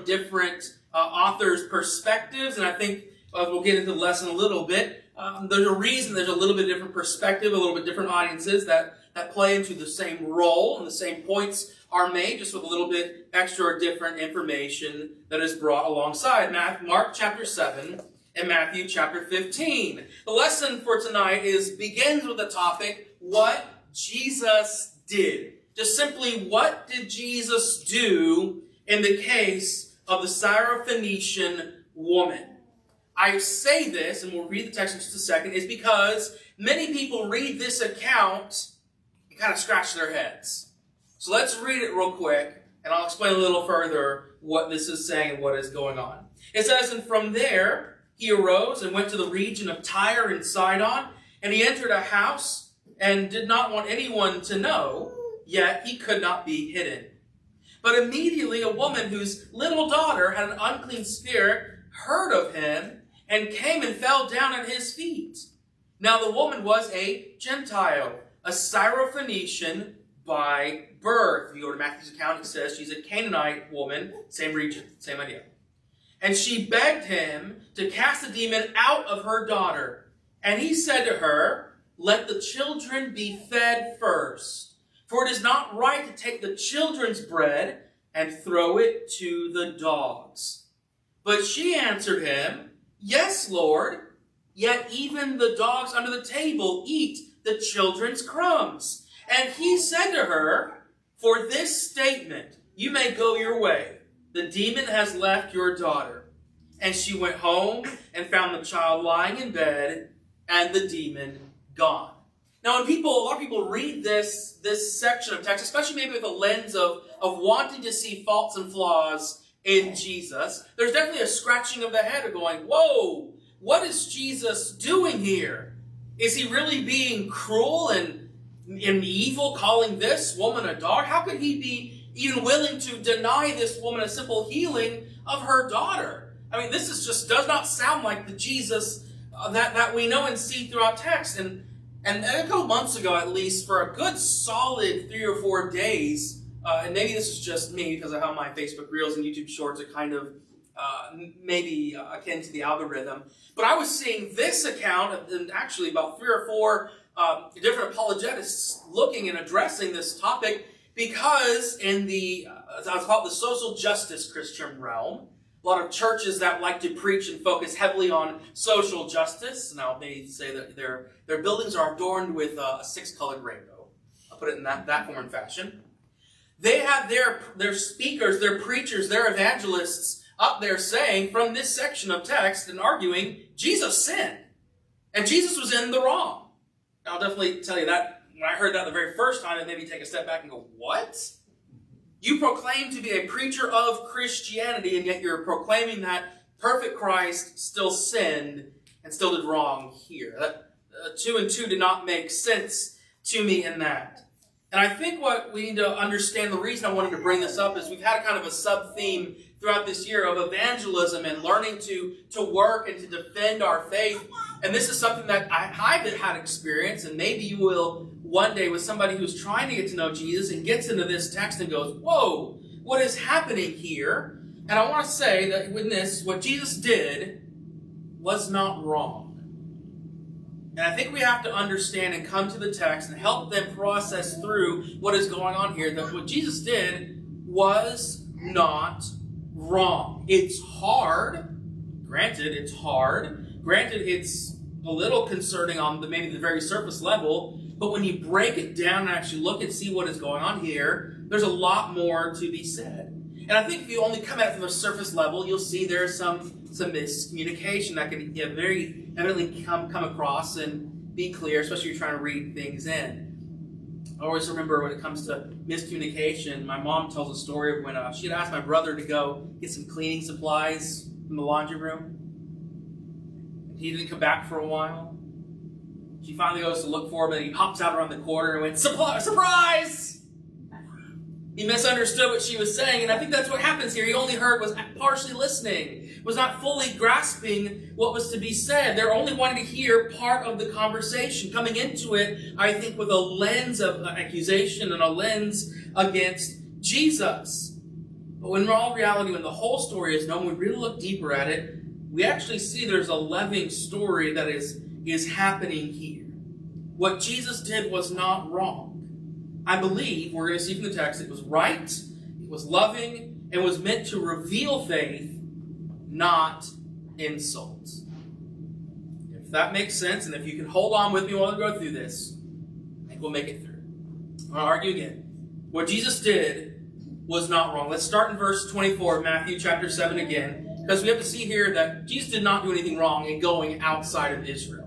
different authors' perspectives, and I think we'll get into the lesson a little bit. There's a reason there's a little bit different perspective, a little bit different audiences that play into the same role, and the same points are made, just with a little bit extra or different information that is brought alongside. Mark chapter 7 and Matthew chapter 15. The lesson for tonight begins with the topic, what Jesus did. Just simply, what did Jesus do in the case of the Syrophoenician woman? I say this, and we'll read the text in just a second, is because many people read this account and kind of scratch their heads. So let's read it real quick, and I'll explain a little further what this is saying and what is going on. It says, and from there he arose and went to the region of Tyre and Sidon, and he entered a house and did not want anyone to know, yet he could not be hidden. But immediately a woman whose little daughter had an unclean spirit heard of him and came and fell down at his feet. Now the woman was a Gentile, a Syrophoenician by birth. If you go to Matthew's account, it says she's a Canaanite woman, same region, same idea. And she begged him to cast the demon out of her daughter. And he said to her, let the children be fed first, for it is not right to take the children's bread and throw it to the dogs. But she answered him, yes, Lord, yet even the dogs under the table eat the children's crumbs. And he said to her, for this statement, you may go your way. The demon has left your daughter. And she went home and found the child lying in bed and the demon gone. Now, when a lot of people read this section of text, especially maybe with a lens of wanting to see faults and flaws in Jesus, there's definitely a scratching of the head of going, whoa, what is Jesus doing here? Is he really being cruel and evil, calling this woman a dog? How could he be even willing to deny this woman a simple healing of her daughter? I mean, this does not sound like the Jesus that we know and see throughout text. And a couple months ago, at least, for a good solid 3 or 4 days, and maybe this is just me because of how my Facebook Reels and YouTube Shorts are kind of maybe akin to the algorithm, but I was seeing this account, and actually about 3 or 4 different apologetists looking and addressing this topic, because in the, I'll call it the social justice Christian realm, a lot of churches that like to preach and focus heavily on social justice, and I'll maybe say that their buildings are adorned with a 6-colored rainbow. I'll put it in that form and fashion. They have their speakers, their preachers, their evangelists up there saying from this section of text and arguing, Jesus sinned. And Jesus was in the wrong. Now, I'll definitely tell you that when I heard that the very first time, it made me take a step back and go, what? You proclaim to be a preacher of Christianity, and yet you're proclaiming that perfect Christ still sinned and still did wrong here. That 2 and 2 did not make sense to me in that. And I think what we need to understand, the reason I wanted to bring this up is we've had kind of a sub-theme throughout this year of evangelism and learning to work and to defend our faith. And this is something that I've had experience, and maybe you will one day, with somebody who's trying to get to know Jesus and gets into this text and goes, whoa, what is happening here? And I want to say that with this, what Jesus did was not wrong. And I think we have to understand and come to the text and help them process through what is going on here, that what Jesus did was not wrong. It's hard. Granted, it's hard. Granted, it's a little concerning on maybe the very surface level, but when you break it down and actually look and see what is going on here, there's a lot more to be said. And I think if you only come at it from the surface level, you'll see there's some miscommunication that can very evidently come across and be clear, especially if you're trying to read things in. I always remember when it comes to miscommunication, my mom tells a story of when she had asked my brother to go get some cleaning supplies from the laundry room. He didn't come back for a while. She finally goes to look for him, and he hops out around the corner and went, surprise! He misunderstood what she was saying, and I think that's what happens here. He only heard, was partially listening, was not fully grasping what was to be said. They're only wanting to hear part of the conversation, coming into it, I think, with a lens of accusation and a lens against Jesus. But when in all reality, when the whole story is known, we really look deeper at it, we actually see there's a loving story that is happening here. What Jesus did was not wrong. I believe, we're going to see from the text, it was right, it was loving, and was meant to reveal faith, not insult. If that makes sense, and if you can hold on with me while I go through this, I think we'll make it through. I'm going to argue again. What Jesus did was not wrong. Let's start in verse 24 of Matthew chapter 7 again, because we have to see here that Jesus did not do anything wrong in going outside of Israel.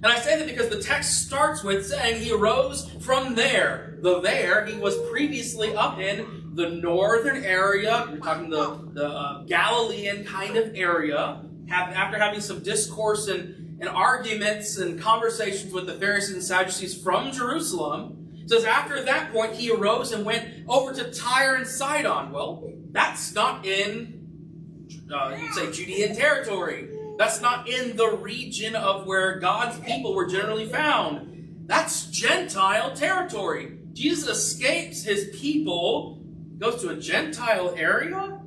And I say that because the text starts with saying he arose from there. He was previously up in the northern area. We're talking the Galilean kind of area. After having some discourse and arguments and conversations with the Pharisees and Sadducees from Jerusalem, it says after that point he arose and went over to Tyre and Sidon. Well, that's not in, you'd say, Judean territory. That's not in the region of where God's people were generally found. That's Gentile territory. Jesus escapes his people, goes to a Gentile area?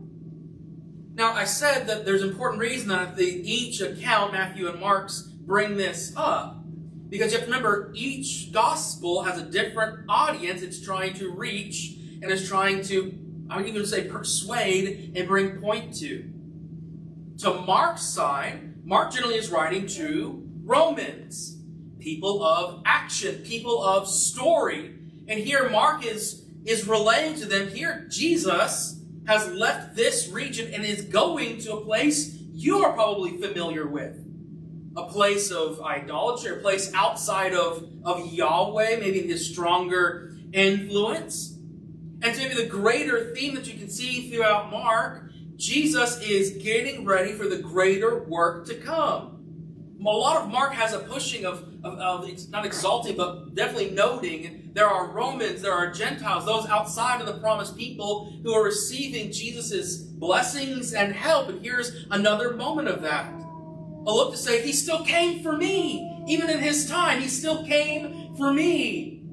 Now, I said that there's important reason that each account, Matthew and Mark's, bring this up. Because you have to remember, each gospel has a different audience it's trying to reach and is trying to, I would even say, persuade and bring point to. To Mark's side, Mark generally is writing to Romans, people of action, people of story. And here Mark is relaying to them, here Jesus has left this region and is going to a place you are probably familiar with. A place of idolatry, a place outside of Yahweh, maybe his stronger influence. And maybe the greater theme that you can see throughout Mark, Jesus is getting ready for the greater work to come. A lot of Mark has a pushing of not exalting, but definitely noting there are Romans, there are Gentiles, those outside of the promised people who are receiving Jesus' blessings and help. And here's another moment of that. A look to say, he still came for me. Even in his time, he still came for me.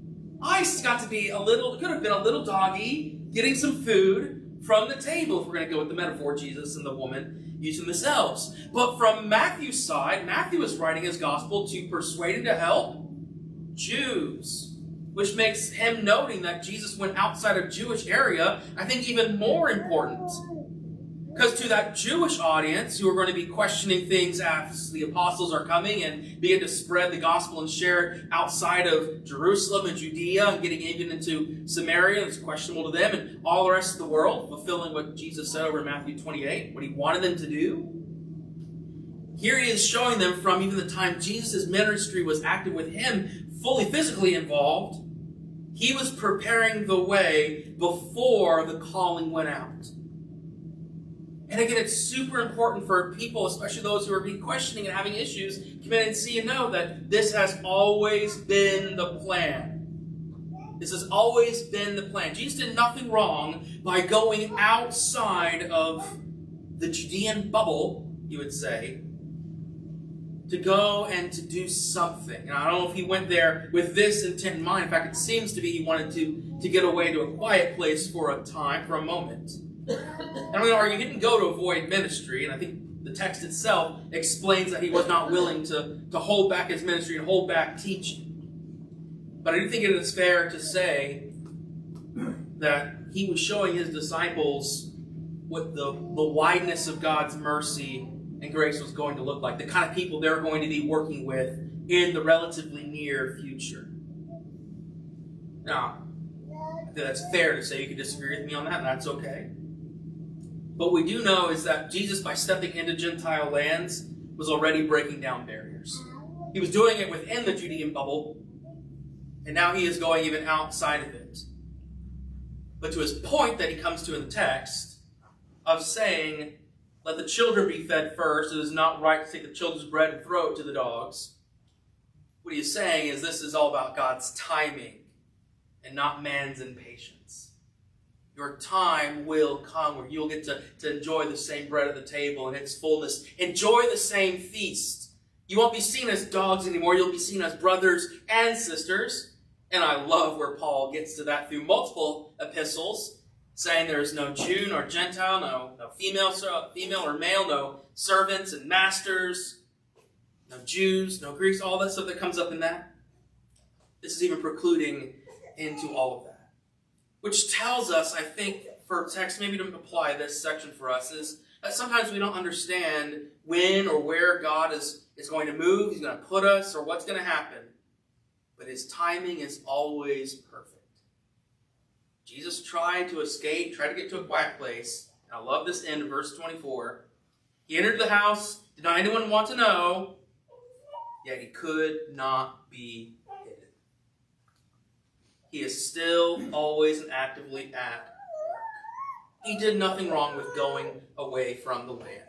I got to be could have been a little doggy getting some food from the table, if we're going to go with the metaphor Jesus and the woman using themselves. But from Matthew's side, Matthew is writing his gospel to persuade and to help Jews, which makes him noting that Jesus went outside of Jewish area, I think, even more important. Because to that Jewish audience who are going to be questioning things as the apostles are coming and begin to spread the gospel and share it outside of Jerusalem and Judea and getting even into Samaria, it's questionable to them, and all the rest of the world, fulfilling what Jesus said over in Matthew 28, what he wanted them to do. Here he is showing them from even the time Jesus' ministry was active with him, fully physically involved, he was preparing the way before the calling went out. And again, it's super important for people, especially those who are being questioning and having issues, come in and see and know that this has always been the plan. This has always been the plan. Jesus did nothing wrong by going outside of the Judean bubble, you would say, to go and to do something. And I don't know if he went there with this intent in mind. In fact, it seems to be he wanted to get away to a quiet place for a time, for a moment. I'm going to argue he didn't go to avoid ministry, and I think the text itself explains that he was not willing to hold back his ministry and hold back teaching. But I do think it is fair to say that he was showing his disciples what the wideness of God's mercy and grace was going to look like, the kind of people they're going to be working with in the relatively near future. Now, I think that's fair to say. You can disagree with me on that, and that's okay. But what we do know is that Jesus, by stepping into Gentile lands, was already breaking down barriers. He was doing it within the Judean bubble, and now he is going even outside of it. But to his point that he comes to in the text of saying, let the children be fed first, it is not right to take the children's bread and throw it to the dogs. What he is saying is this is all about God's timing and not man's impatience. Your time will come where you'll get to enjoy the same bread at the table in its fullness. Enjoy the same feast. You won't be seen as dogs anymore. You'll be seen as brothers and sisters. And I love where Paul gets to that through multiple epistles. saying there is no Jew nor Gentile, no female or male, no servants and masters, no Jews, no Greeks, all that stuff that comes up in that. This is even precluding into all of that. Which tells us, I think, for text maybe to apply this section for us, is that sometimes we don't understand when or where God is going to move, He's going to put us, or what's going to happen. But His timing is always perfect. Jesus tried to escape, tried to get to a quiet place. And I love this end of verse 24. He entered the house. Did not anyone want to know? Yet He could not be hidden. He is still always and actively at work. He did nothing wrong with going away from the land.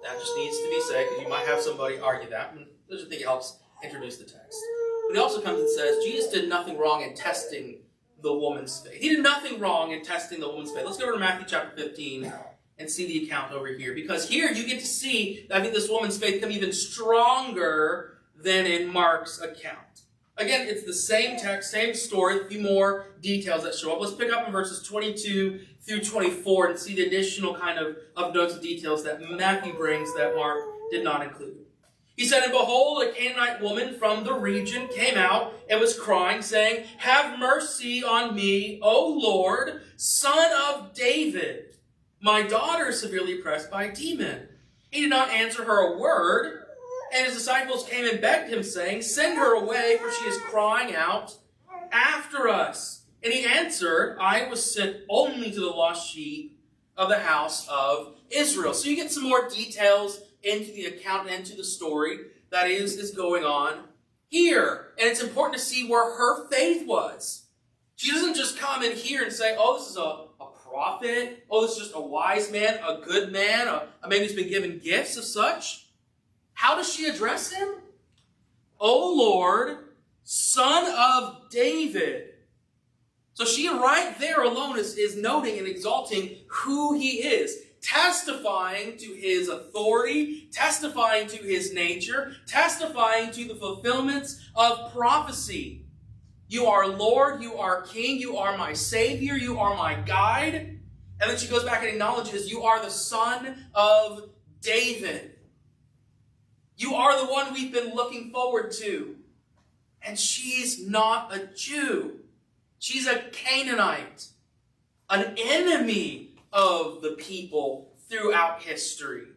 That just needs to be said, because you might have somebody argue that. And I just think it helps introduce the text. But He also comes and says, Jesus did nothing wrong in testing the woman's faith. He did nothing wrong in testing the woman's faith. Let's go over to Matthew chapter 15 and see the account over here. Because here you get to see, I think, this woman's faith come even stronger than in Mark's account. Again, it's the same text, same story, a few more details that show up. Let's pick up in verses 22 through 24 and see the additional kind of notes and details that Matthew brings that Mark did not include. He said, "And behold, a Canaanite woman from the region came out and was crying, saying, 'Have mercy on me, O Lord, Son of David. My daughter is severely oppressed by a demon.' He did not answer her a word. And His disciples came and begged Him, saying, 'Send her away, for she is crying out after us.' And He answered, 'I was sent only to the lost sheep of the house of Israel.'" So you get some more details into the account and into the story that is going on here. And it's important to see where her faith was. She doesn't just come in here and say, "Oh, this is a prophet. Oh, this is just a wise man, a good man, a man who's been given gifts of such." How does she address Him? "O Lord, Son of David." So she right there alone is noting and exalting who He is, testifying to His authority, testifying to His nature, testifying to the fulfillments of prophecy. "You are Lord, You are King, You are my Savior, You are my guide." And then she goes back and acknowledges, "You are the Son of David. You are the one we've been looking forward to." And she's not a Jew. She's a Canaanite, an enemy of the people throughout history.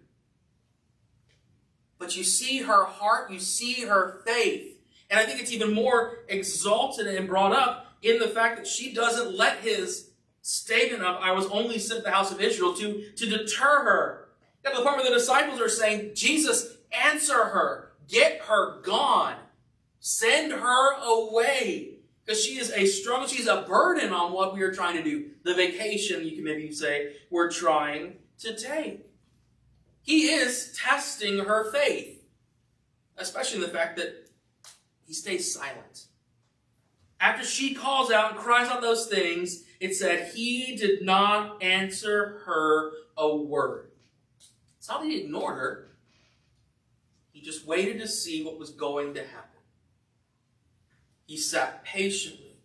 But you see her heart, you see her faith. And I think it's even more exalted and brought up in the fact that she doesn't let His statement of, "I was only sent to the house of Israel," to deter her. At the point where the disciples are saying, "Jesus, answer her. Get her gone. Send her away." Because she is a struggle, she's a burden on what we are trying to do. The vacation, you can maybe say, we're trying to take. He is testing her faith. Especially in the fact that He stays silent. After she calls out and cries out those things, it said He did not answer her a word. It's not that He ignored her. He just waited to see what was going to happen. He sat patiently.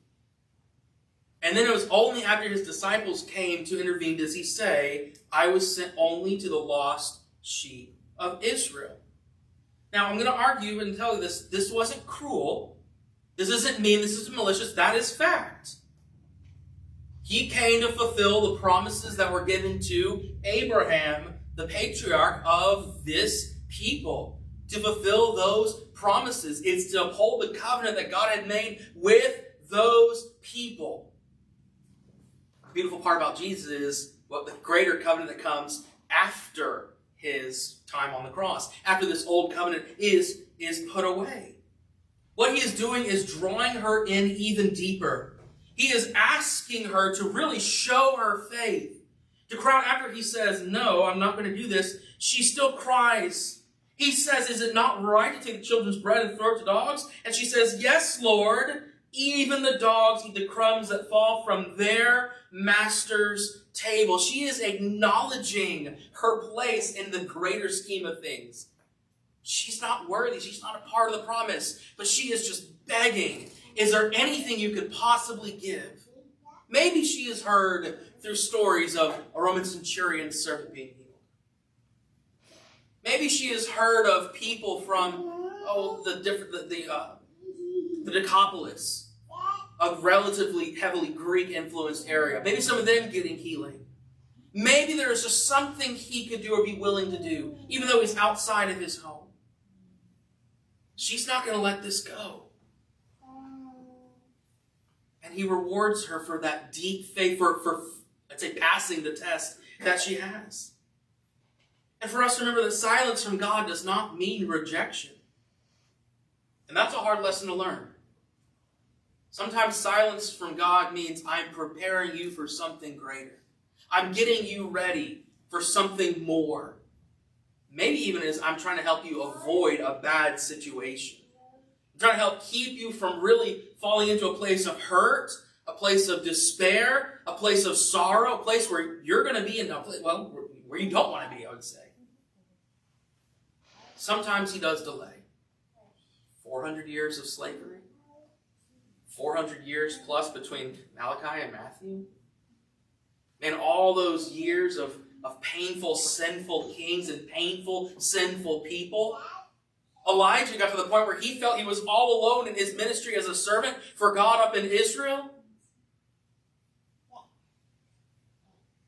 And then it was only after His disciples came to intervene does He say, "I was sent only to the lost sheep of Israel." Now, I'm going to argue and tell you this wasn't cruel. This isn't mean. This isn't malicious. That is fact. He came to fulfill the promises that were given to Abraham, the patriarch of this people. To fulfill those promises. It's to uphold the covenant that God had made with those people. The beautiful part about Jesus is what the greater covenant that comes after His time on the cross. After this old covenant is put away. What He is doing is drawing her in even deeper. He is asking her to really show her faith. To cry out after He says, "No, I'm not going to do this," she still cries. He says, "Is it not right to take the children's bread and throw it to dogs?" And she says, "Yes, Lord. Even the dogs eat the crumbs that fall from their master's table." She is acknowledging her place in the greater scheme of things. She's not worthy. She's not a part of the promise. But she is just begging, "Is there anything You could possibly give?" Maybe she has heard through stories of a Roman centurion's servant being healed. Maybe she has heard of people from the Decapolis, a relatively heavily Greek-influenced area. Maybe some of them getting healing. Maybe there is just something he could do or be willing to do, even though he's outside of his home. She's not going to let this go. And he rewards her for that deep faith, for I'd say, passing the test that she has. And for us to remember that silence from God does not mean rejection. And that's a hard lesson to learn. Sometimes silence from God means I'm preparing you for something greater. I'm getting you ready for something more. Maybe even as I'm trying to help you avoid a bad situation. I'm trying to help keep you from really falling into a place of hurt, a place of despair, a place of sorrow, a place where you're going to be in a place, where you don't want to be, I would say. Sometimes he does delay. 400 years of slavery. 400 years plus between Malachi and Matthew. And all those years of painful, sinful kings and painful, sinful people. Elijah got to the point where he felt he was all alone in his ministry as a servant for God up in Israel.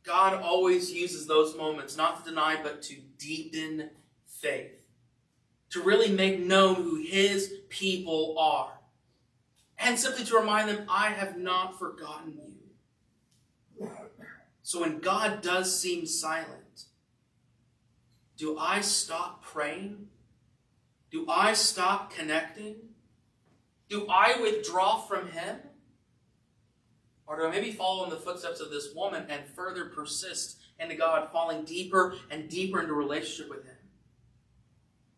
God always uses those moments, not to deny, but to deepen faith. To really make known who his people are. And simply to remind them, I have not forgotten you. So when God does seem silent, do I stop praying? Do I stop connecting? Do I withdraw from him? Or do I maybe follow in the footsteps of this woman and further persist into God, falling deeper and deeper into relationship with him?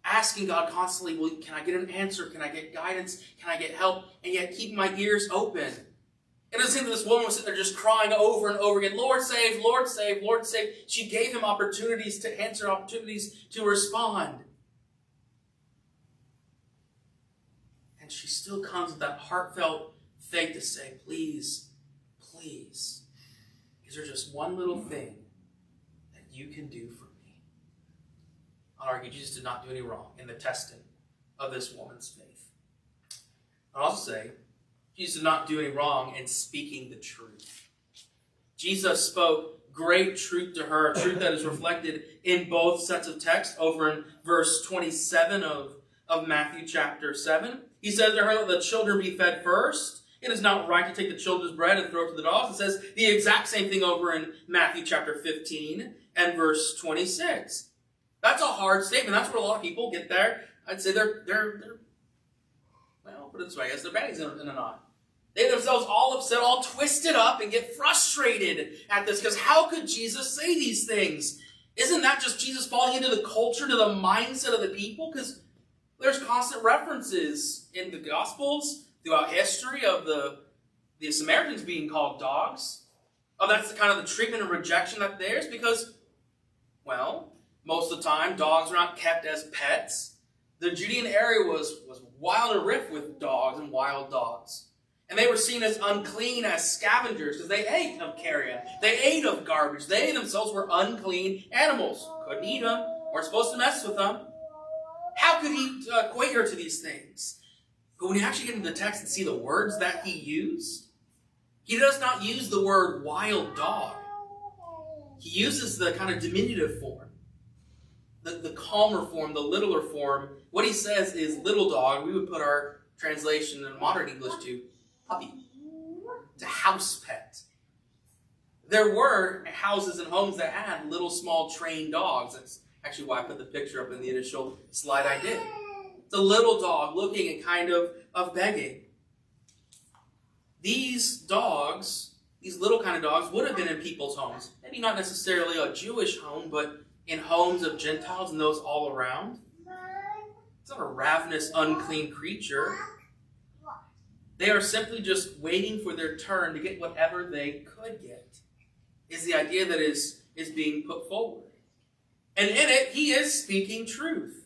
Asking God constantly, well, can I get an answer? Can I get guidance? Can I get help? And yet keep my ears open. It doesn't seem that this woman was sitting there just crying over and over again, Lord save, Lord save, Lord save. She gave him opportunities to answer, opportunities to respond. And she still comes with that heartfelt faith to say, please, please, is there just one little thing that you can do for me? I'll argue Jesus did not do any wrong in the testing of this woman's faith. I'll also say, Jesus did not do any wrong in speaking the truth. Jesus spoke great truth to her, a truth that is reflected in both sets of text over in verse 27 of Matthew chapter 7. He says to her, let the children be fed first. It is not right to take the children's bread and throw it to the dogs. It says the exact same thing over in Matthew chapter 15 and verse 26. That's a hard statement. That's where a lot of people get there. I'd say they're well, put it this way, I guess they're panties in a knot. They themselves all upset, all twisted up, and get frustrated at this. Because how could Jesus say these things? Isn't that just Jesus falling into the culture, to the mindset of the people? Because there's constant references in the Gospels, throughout history, of the Samaritans being called dogs. Oh, that's the kind of the treatment and rejection that there's. Because, well, most of the time, dogs were not kept as pets. The Judean area was wild and rife with dogs and wild dogs. And they were seen as unclean, as scavengers, because they ate of carrion. They ate of garbage. They themselves were unclean animals. Couldn't eat them. Weren't supposed to mess with them. How could he equate her to these things? But when you actually get into the text and see the words that he used, he does not use the word wild dog. He uses the kind of diminutive form, the calmer form, the littler form. What he says is little dog. We would put our translation in modern English to puppy. It's a house pet. There were houses and homes that had little small trained dogs. That's actually why I put the picture up in the initial slide I did. It's a little dog looking and kind of begging. These dogs, these little kind of dogs, would have been in people's homes. Maybe not necessarily a Jewish home, but in homes of Gentiles and those all around. It's not a ravenous, unclean creature. They are simply just waiting for their turn to get whatever they could get, is the idea that is being put forward. And in it, he is speaking truth.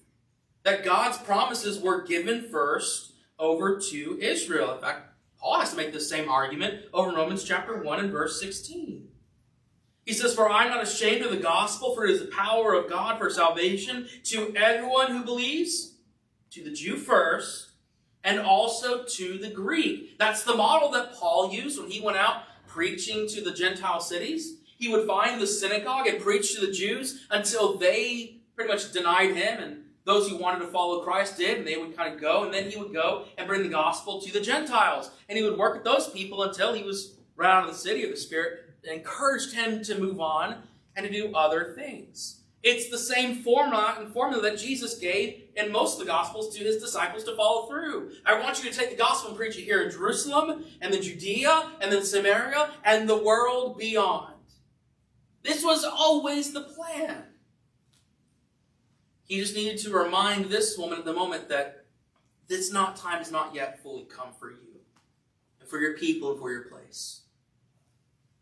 That God's promises were given first over to Israel. In fact, Paul has to make this same argument over in Romans chapter 1 and verse 16. He says, "For I am not ashamed of the gospel, for it is the power of God for salvation to everyone who believes, to the Jew first, and also to the Greek." That's the model that Paul used when he went out preaching to the Gentile cities. He would find the synagogue and preach to the Jews until they pretty much denied him, and those who wanted to follow Christ did, and they would kind of go, and then he would go and bring the gospel to the Gentiles. And he would work with those people until he was run out of the city, or the Spirit encouraged him to move on and to do other things. It's the same formula that Jesus gave in most of the Gospels to his disciples to follow through. I want you to take the gospel and preach it here in Jerusalem, and then Judea, and then Samaria, and the world beyond. This was always the plan. He just needed to remind this woman at the moment that time has not yet fully come for you, and for your people, and for your place.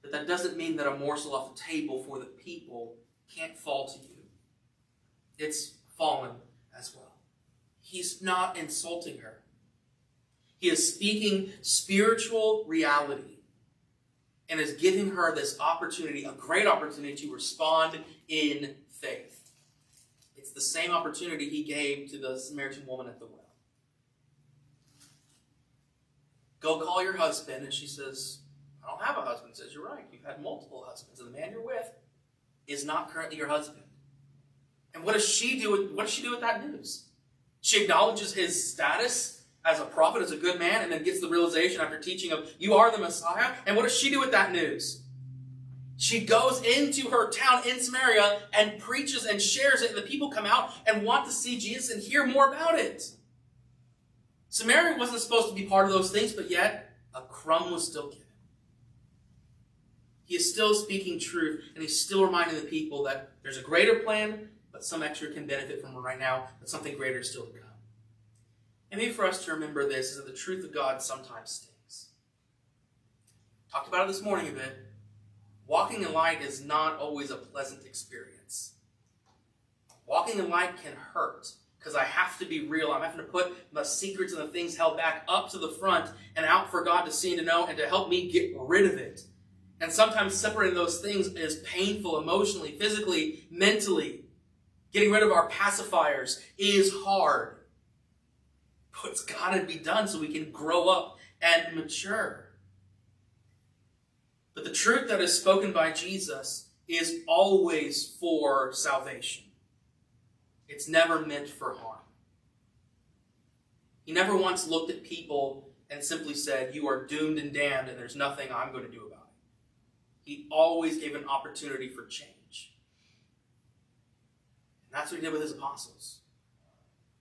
But that doesn't mean that a morsel off the table for the people can't fall to you. It's fallen as well. He's not insulting her. He is speaking spiritual reality and is giving her this opportunity, a great opportunity, to respond in faith. It's the same opportunity he gave to the Samaritan woman at the well. Go call your husband. And she says, "I don't have a husband." Says, "You're right. You've had multiple husbands, and the man you're with is not currently your husband." And what does she do with that news? She acknowledges his status as a prophet, as a good man, and then gets the realization after teaching of, "You are the Messiah." And what does she do with that news? She goes into her town in Samaria and preaches and shares it, and the people come out and want to see Jesus and hear more about it. Samaria wasn't supposed to be part of those things, but yet a crumb was still given. He is still speaking truth, and he's still reminding the people that there's a greater plan, but some extra can benefit from it right now, but something greater is still to come. And maybe for us to remember this is that the truth of God sometimes stings. Talked about it this morning a bit. Walking in light is not always a pleasant experience. Walking in light can hurt, because I have to be real. I'm having to put the secrets and the things held back up to the front and out for God to see and to know and to help me get rid of it. And sometimes separating those things is painful emotionally, physically, mentally. Getting rid of our pacifiers is hard. But it's got to be done so we can grow up and mature. But the truth that is spoken by Jesus is always for salvation. It's never meant for harm. He never once looked at people and simply said, "You are doomed and damned, and there's nothing I'm going to do about it." He always gave an opportunity for change. And that's what he did with his apostles.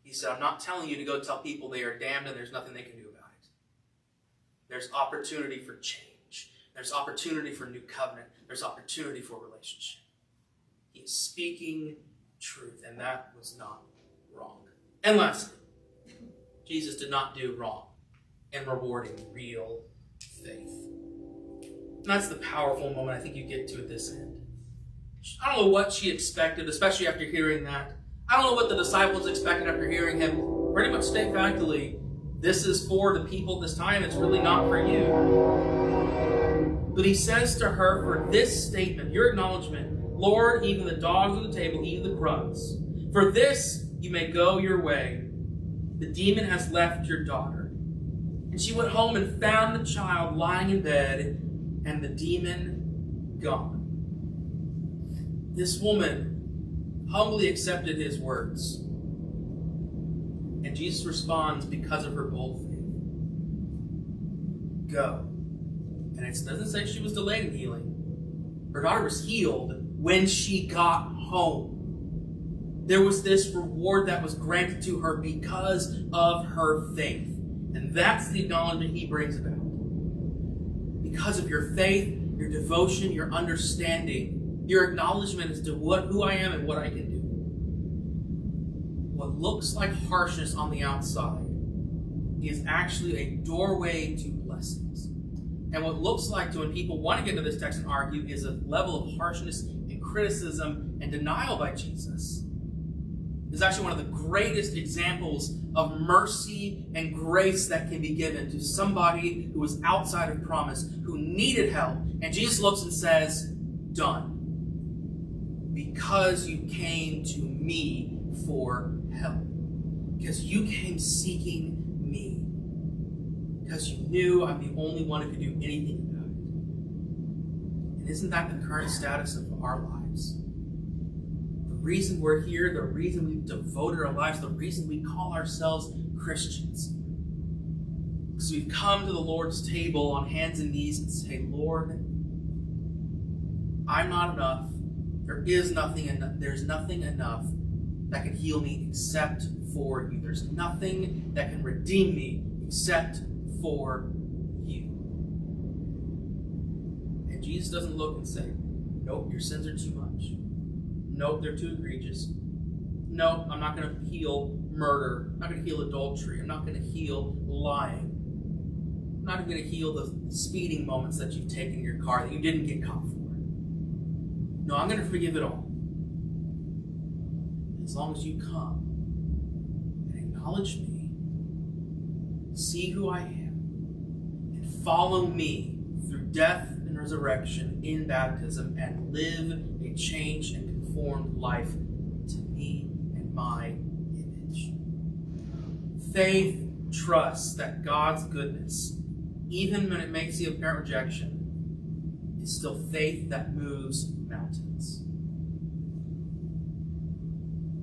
He said, "I'm not telling you to go tell people they are damned and there's nothing they can do about it. There's opportunity for change. There's opportunity for new covenant. There's opportunity for relationship." He is speaking truth, and that was not wrong. And lastly, Jesus did not do wrong in rewarding real faith. And that's the powerful moment I think you get to at this end. I don't know what she expected, especially after hearing that. I don't know what the disciples expected after hearing him pretty much state factually, "This is for the people this time, it's really not for you." But he says to her, for this statement, your acknowledgement, "Lord, even the dogs on the table eat the crumbs. For this you may go your way. The demon has left your daughter." And she went home and found the child lying in bed, and the demon gone. This woman humbly accepted his words. And Jesus responds because of her bold faith. Go. And it doesn't say she was delayed in healing. Her daughter was healed when she got home. There was this reward that was granted to her because of her faith. And that's the acknowledgement he brings about. Because of your faith, your devotion, your understanding, your acknowledgement as to who I am and what I can do. What looks like harshness on the outside is actually a doorway to blessings. And what looks like to when people want to get into this text and argue is a level of harshness and criticism and denial by Jesus is actually one of the greatest examples of mercy and grace that can be given to somebody who was outside of promise, who needed help. And Jesus looks and says, done. Because you came to me for help. Because you came seeking me. Because you knew I'm the only one who could do anything about it. And isn't that the current status of our lives? The reason we're here, the reason we've devoted our lives, the reason we call ourselves Christians. Because we've come to the Lord's table on hands and knees and say, Lord, I'm not enough. There's nothing enough that can heal me except for you. There's nothing that can redeem me except for you. And Jesus doesn't look and say, nope, your sins are too much. Nope, they're too egregious. Nope, I'm not going to heal murder. I'm not going to heal adultery. I'm not going to heal lying. I'm not going to heal the speeding moments that you've taken in your car that you didn't get caught for. No, I'm going to forgive it all. As long as you come and acknowledge me, see who I am, and follow me through death and resurrection in baptism, and live a changed and conformed life to me and my image. Faith trusts that God's goodness, even when it makes the apparent rejection, is still faith that moves mountains.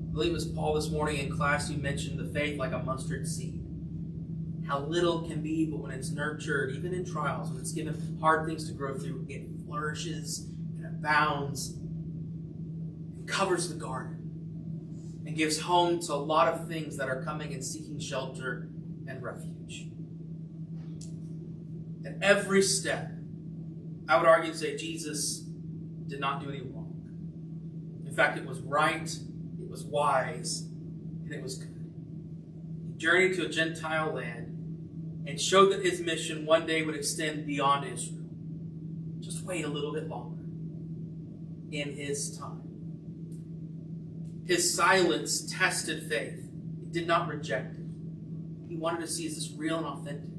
I believe it was Paul this morning in class who mentioned the faith like a mustard seed. How little it can be, but when it's nurtured, even in trials, when it's given hard things to grow through, it flourishes and abounds and covers the garden and gives home to a lot of things that are coming and seeking shelter and refuge. At every step, I would argue to say Jesus did not do any wrong. In fact, it was right, it was wise, and it was good. He journeyed to a Gentile land and showed that his mission one day would extend beyond Israel. Just wait a little bit longer in his time. His silence tested faith. It did not reject it. He wanted to see, is this real and authentic?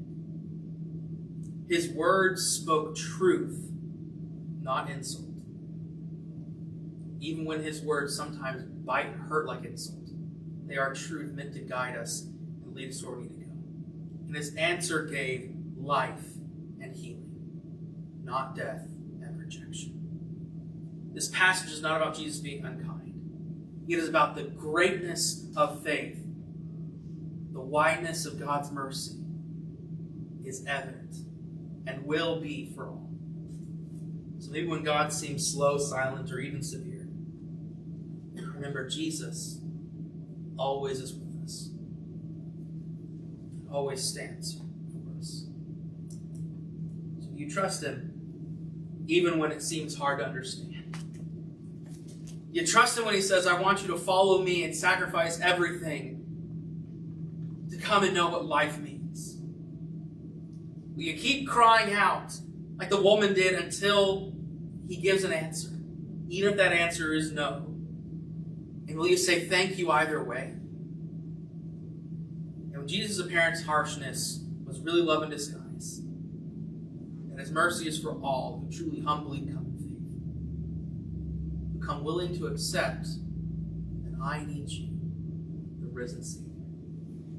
His words spoke truth, not insult. Even when his words sometimes bite and hurt like insult, they are truth meant to guide us and lead us where we need to go. And his answer gave life and healing, not death and rejection. This passage is not about Jesus being unkind. It is about the greatness of faith. The wideness of God's mercy is evident and will be for all. So maybe when God seems slow, silent, or even severe, remember Jesus always is with us. Always stands for us. So you trust him even when it seems hard to understand. You trust him when he says, I want you to follow me and sacrifice everything to come and know what life means. Will you keep crying out like the woman did until he gives an answer, even if that answer is no? And will you say thank you either way? And when Jesus' apparent harshness was really love in disguise, and his mercy is for all who truly humbly come in faith, who come willing to accept that I need you, the risen Savior.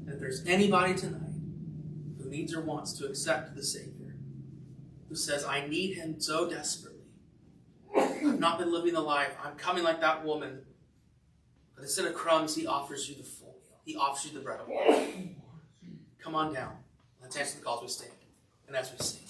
And if there's anybody tonight who needs or wants to accept the Savior, who says, I need him so desperately, I've not been living the life, I'm coming like that woman, but instead of crumbs, he offers you the full meal. He offers you the bread of life. Come on down. Let's answer the calls we stand and as we sing.